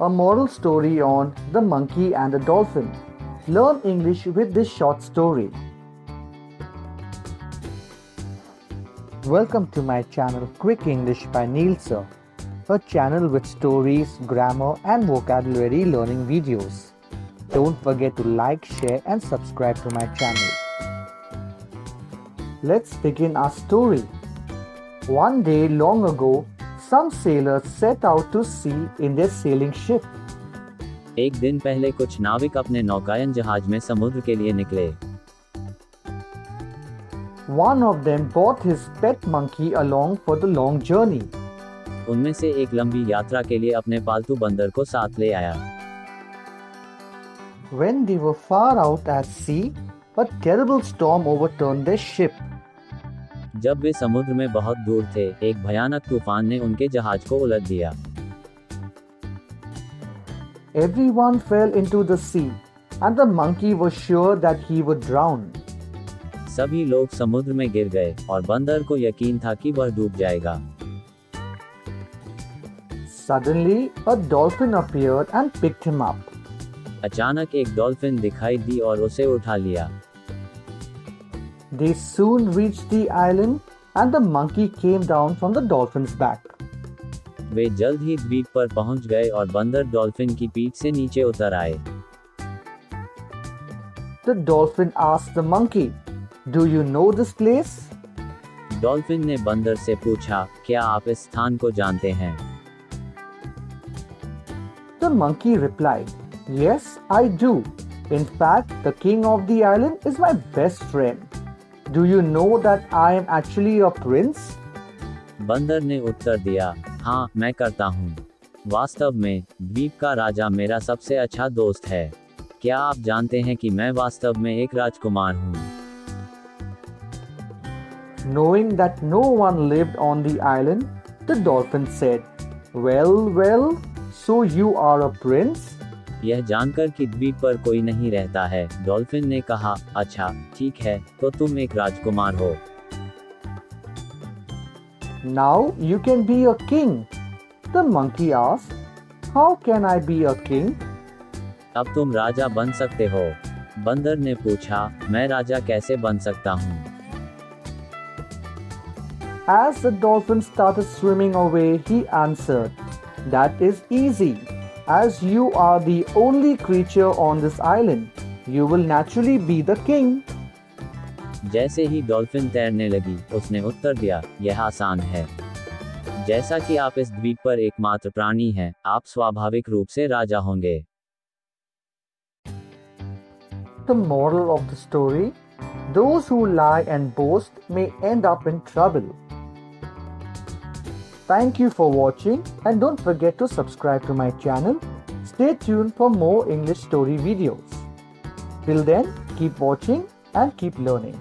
a moral story on The Monkey and the Dolphin. Learn English with this short story. Welcome to my channel Quick English by Neil Sir, a channel with stories, grammar and vocabulary learning videos. Don't forget to like, share and subscribe to my channel. Let's begin our story. One day long ago, some sailors set out to sea in their sailing ship. एक दिन पहले कुछ नाविक अपने नौकायन जहाज में समुद्र के लिए निकले। One of them brought his pet monkey along for the long journey. उनमें से एक लंबी यात्रा के लिए अपने पालतू बंदर को साथ ले आया। When they were far out at sea, a terrible storm overturned their ship. जब वे समुद्र में बहुत दूर थे, एक भयानक तूफान ने उनके जहाज को उलट दिया। Everyone fell into the sea, and the monkey was sure that he would drown. सभी लोग समुद्र में गिर गए और बंदर को यकीन था कि वह डूब जाएगा। Suddenly, a dolphin appeared and picked him up. अचानक एक डॉल्फिन दिखाई दी और उसे उठा लिया। They soon reached the island, and the monkey came down from the dolphin's back. वे जल्द ही द्वीप पर पहुंच गए और बंदर डॉल्फिन की पीठ से नीचे उतर आए। The dolphin asked the monkey, "Do you know this place?" Dolphin ने बंदर से पूछा, क्या आप इस स्थान को जानते हैं? The monkey replied, "Yes, I do. In fact, the king of the island is my best friend. Do you know that I am actually a prince?" बंदर ने उत्तर दिया, हाँ, मैं करता हूँ। वास्तव में, द्वीप का राजा मेरा सबसे अच्छा दोस्त है। क्या आप जानते हैं कि मैं वास्तव में एक राजकुमार हूँ? Knowing that no one lived on the island, the dolphin said, well, so you are a prince?" यह जानकर कि द्वीप पर कोई नहीं रहता है, डॉल्फिन ने कहा, अच्छा, ठीक है, तो तुम एक राजकुमार हो। Now you can be a king. The monkey asked, "How can I be a king?" अब तुम राजा बन सकते हो। बंदर ने पूछा, मैं राजा कैसे बन सकता हूँ? As the dolphin started swimming away, he answered, "That is easy. As you are the only creature on this island, you will naturally be the king." जैसे ही डॉल्फिन तैरने लगी, उसने उत्तर दिया, यह आसान है। जैसा कि आप इस द्वीप पर एकमात्र प्राणी हैं, आप स्वाभाविक रूप से राजा होंगे। The moral of the story: those who lie and boast may end up in trouble. Thank you for watching and don't forget to subscribe to my channel. Stay tuned for more English story videos. Till then, keep watching and keep learning.